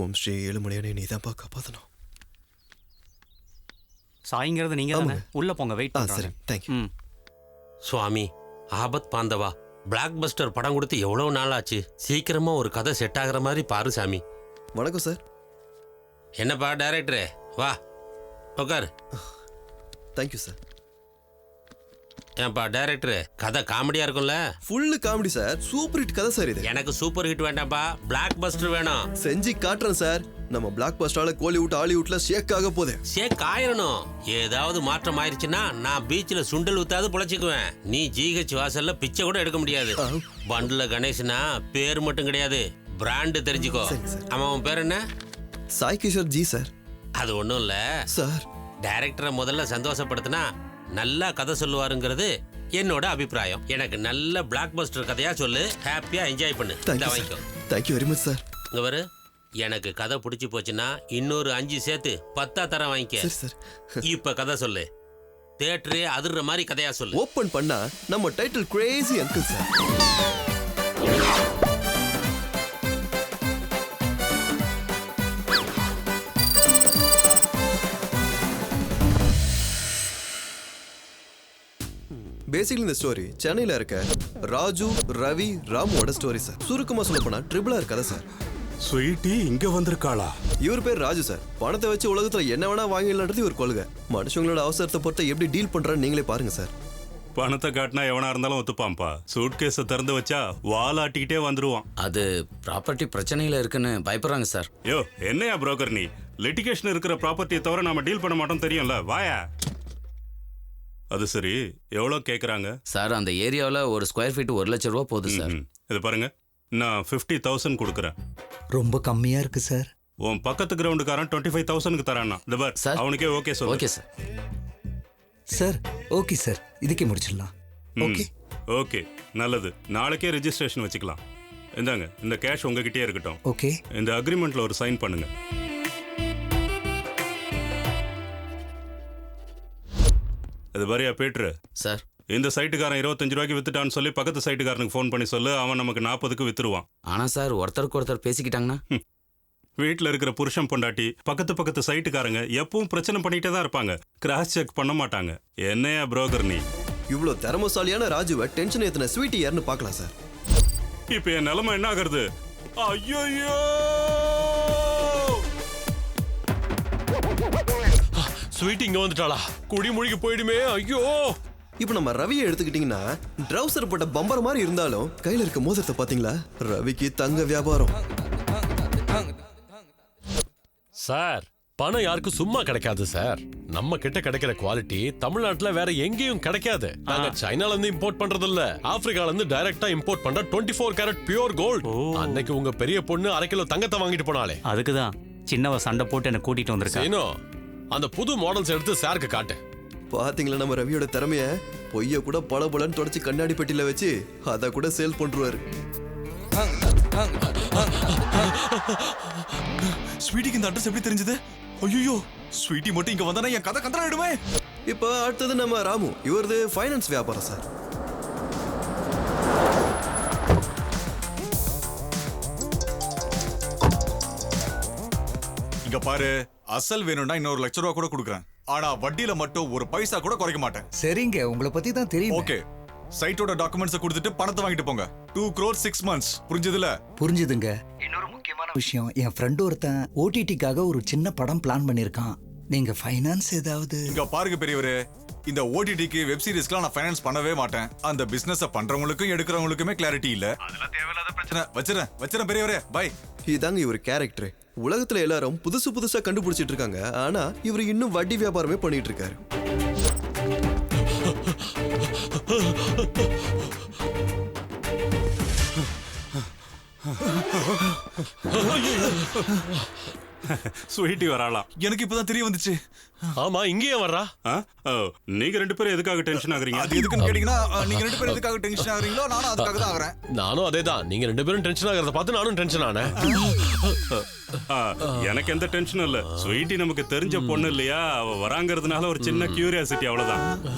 ஓம் ஸ்ரீ ஏழுமலையானே நீதான்ப்பா காப்பாற்றணும். சாய்ங்கிறது நீங்க தானே? உள்ள போங்க, வெயிட் சரி, பண்ணுறேன். தேங்க்யூ. சுவாமி, ஆபத் பாந்தவா பிளாக் பஸ்டர் படம் கொடுத்து எவ்வளவு நாள் ஆச்சு. சீக்கிரமா ஒரு கதை செட் ஆகுற மாதிரி பாரு சாமி. வணக்கம் சார். என்னப்பா டைரக்டரே, வா உட்காரு. Thank you sir. ஏன்பா டைரக்டரு, கதை காமெடியா இருக்கும்ல? Full comedy sir. Super hit கதை சார் இது. எனக்கு சூப்பர் ஹிட் வேண்டாம்ப்பா, பிளாக் பஸ்டர் வேணும். செஞ்சு காட்டுறேன் சார். நம்ம பிளாக் பஸ்டால கோலிவுட் ஹாலிவுட்ல ஷேக் ஆக போதே. ஷேக் ஆயிரணும். ஏதாவது மாற்றம் ஆயிடுச்சுன்னா நான் பீச்சில் சுண்டல் ஊத்தாது பொழைச்சிக்குவேன். நீ ஜிஹெச் வாசல்ல பிச்சை கூட எடுக்க முடியாது. பண்டுல கணேசனா பேர் மட்டும் கிடையாது, பிராண்டு தெரிஞ்சுக்கோ. அவன் பேர் என்ன? Sai Kishore G sir. அது ஒண்ணும் இல்ல சார். டைரக்டரை முதல்ல சந்தோஷப்படுத்தினா நல்லா கதை சொல்லுவாருங்கிறது என்னோட அபிப்பிராயம். எனக்கு நல்ல பிளாக் பஸ்டர் கதையா சொல்லு, ஹாப்பியா என்ஜாய் பண்ணு. வாங்கிக்கோ. Thank you very much sir. இங்க வரு. எனக்கு கதை பிடிச்சி போச்சுன்னா இன்னொரு 5 சேர்த்து 10 தரம் வாங்கிக்க. சார். இப்ப கதை சொல்லு. தியேட்டரே அதிர்ற மாதிரி கதையா சொல்லு. ஓபன் பண்ணா நம்ம title Crazy uncle sir. Basically இந்த ஸ்டோரி சென்னையில இருக்க ராஜு, ரவி, ராமுவோட ஸ்டோரி சார். சுருக்கமா சொல்ல போனா ட்ரிபிள் ஆர் கதை சார். ஸ்வீட்டி இங்க வந்திருக்காளா? இவர் பேர் ராஜு சார். பணத்தை வச்சு உலகத்துல என்ன வேணா வாங்கிடலான்றது இவர் கொள்கை. மனுஷங்களோட அவசரத்தை பொறுத்த எப்படி டீல் பண்றான்னு நீங்களே பாருங்க சார். பணத்தை காட்டினா எவனா இருந்தாலும் ஒத்துப்பான்பா. சூட் கேஸ திறந்து வச்சா வாலாட்டிக்கிட்டே வந்துருவான். அது ப்ராப்பர்ட்டி பிரச்சனையில இருக்குன்னு பயப்படுறாங்க சார். யோ, என்னையா புரோக்கர் நீ? லிட்டிகேஷன் இருக்கிற ப்ராப்பர்ட்டியை தவிர நாம டீல் பண்ண மாட்டோம் தெரியும்ல. வாயா. அது சரி, எவ்வளவு கேக்குறாங்க சார்? அந்த ஏரியாவில் ஒரு ஸ்கொயர் ஃபீட் 1 லட்சம் ரூபா போகுது சார். இது பாருங்க, நான் 50,000 கொடுக்குறேன். ரொம்ப கம்மியா இருக்கு சார். உன் பக்கத்து கிரவுண்டுக்காரன் 25,000க்கு தரானா? இந்த பார், அவனுக்கே ஓகே சொல்லு. Okay sir. Sir okay sir, இதுக்கே முடிச்சிடலாம். ஓகே ஓகே, நல்லது. நாளைக்கே ரெஜிஸ்ட்ரேஷன் வச்சுக்கலாம். இந்தாங்க, இந்த கேஷ் உங்ககிட்டயே இருக்கட்டும். ஓகே. இந்த அக்ரிமெண்ட்ல ஒரு சைன் பண்ணுங்க. அது வரையா பேட்ரு சார்? இந்த சைட்டுக்காரன் 25 ரூபாய்க்கு வித்துட்டான்னு சொல்லி பக்கத்து சைட்டுக்காரனுக்கு ஃபோன் பண்ணி சொல்லு, அவன் நமக்கு 40க்கு வித்துருவான். ஆனா சார், ஒருத்தருக்கு ஒருத்தர் பேசிக்கிட்டாங்கன்னா? வீட்டில் இருக்கிற புருஷன் பொண்டாட்டி பக்கத்து சைட்டுக்காரங்க எப்பவும் பிரச்சனை பண்ணிட்டே தான் இருப்பாங்க. கிராஸ் செக் பண்ண மாட்டாங்க. என்னையா புரோக்கர் நீ? இவ்வளவு திறமசாலியான ராஜுவை டென்ஷன் ஏத்தின ஸ்வீட்டி யாருன்னு பார்க்கலாம் சார். இப்ப என் நிலைமை என்ன ஆகுறது? ஐயோ, ஸ்வீட்டி இங்க வந்துட்டாளா? குடி முழுகி போயிடுமே. ஐயோ. இப்ப நம்ம ரவியை எடுத்துக்கிட்டீங்கன்னா ட்ரவுசர் போட்ட பம்பர் மாதிரி இருந்தாலும் கையில இருக்க மோதிரத்தை பாத்தீங்களா? ரவிக்கு தங்க வியாபாரம். சார், பணம் யாருக்கும் சும்மா கிடைக்காது சார். நம்ம கிட்ட கிடைக்கிற குவாலிட்டி தமிழ்நாட்டுல வேற எங்கேயும் கிடைக்காது. நாங்க சைனால இருந்து இம்போர்ட் பண்றது இல்ல, ஆப்பிரிக்கால இருந்து டைரக்டா இம்போர்ட் பண்ற 24 கேரட் பியூர் கோல்ட். அன்னைக்கு உங்க பெரிய பொண்ணு 1/2 கிலோ தங்கத்தை வாங்கிட்டு போனாலே, அதுக்குதான் சின்னவ சண்டை போட்டு என்ன கூட்டிட்டு வந்திருக்கேன். அந்த புது மாடல்ஸ் எடுத்து சாருக்கு காட்டு. பாத்தீங்களா நம்ம ரவியோட திறமைய? பொய்ய கூட பளபளன்னு தொடச்சு கண்ணாடி பெட்டியில வச்சு அத கூட சேல் பண்றாரு. ஸ்வீட்டிக்கு இந்த அட்ரஸ் எப்படி தெரிஞ்சது? ஐயோ, ஸ்வீட்டி மட்டும் இங்க வந்தானே என் கதை கந்தராயிடுமே. இப்ப அடுத்தது நம்ம ராமு. இவரது ஃபைனான்ஸ் வியாபாரம் சார். இங்க பாரு, அசல் வேணும்னா இன்னொரு 1 லட்சம் ரூபா கூட கொடுக்குறேன். ஆனா வட்டியில மட்டும் ஒரு பைசா கூட குறைக்க மாட்டேன். சரிங்க, உங்களை பத்தி தான் தெரியும். ஓகே, சைட்டோட டாக்குமெண்ட்ஸ் கொடுத்துட்டு பணத்தை வாங்கிட்டு போங்க. 2 crore 6 months. புரிஞ்சதுல? புரிஞ்சுதுங்க. இன்னொரு முக்கியமான விஷயம், என் ஃப்ரெண்ட் ஒருத்தன் ஓடிடிக்காக ஒரு சின்ன படம் பிளான் பண்ணிருக்கான். நீங்க ஃபைனான்ஸ் ஏதாவது? இங்க பாருங்க பெரியவரே, இந்த ஓடிடிக்கு வெப் சீரிஸ்க்குலாம் நான் ஃபைனான்ஸ் பண்ணவே மாட்டேன். அந்த பிசினஸ் பண்றவங்களுக்கும் எடுக்கிறவங்களுக்குமே கிளாரிட்டி இல்ல. அதெல்லாம் தேவையில்லாத பிரச்சனை. வச்சிரேன் பெரியவரே. பை. இதாங்க இவர் கேரக்டர். உலகத்துல எல்லாரும் புதுசா கண்டுபிடிச்சிட்டு இருக்காங்க. ஆனா இவர் இன்னும் வட்டி வியாபாரமே பண்ணிட்டு இருக்காரு. ஸ்வீட்டி வராலாம். எனக்கு இப்பதான் தெரிய வந்துச்சு. ஆமா, இங்கேயே வர்றா. நீங்க 2 பேரும் எதுக்காக டென்ஷன் ஆகுறீங்க? அது எதுக்குன்னு கேட்டீங்கன்னா, நீங்க 2 பேரும் எதுக்காக டென்ஷன் ஆகுறீங்களோ நானும் அதுக்காக தான் ஆகுறேன். நானும் அதேதான். நீங்க 2 பேரும் டென்ஷன் ஆகிறத பார்த்து நானும் டென்ஷன் ஆனேன். எனக்கு எந்த டென்ஷனும் இல்ல. ஸ்வீட்டி நமக்கு தெரிஞ்ச பொண்ணு இல்லையா? அவ வராங்கிறதுனால ஒரு சின்ன கியூரியாசிட்டி, அவ்வளவுதான்.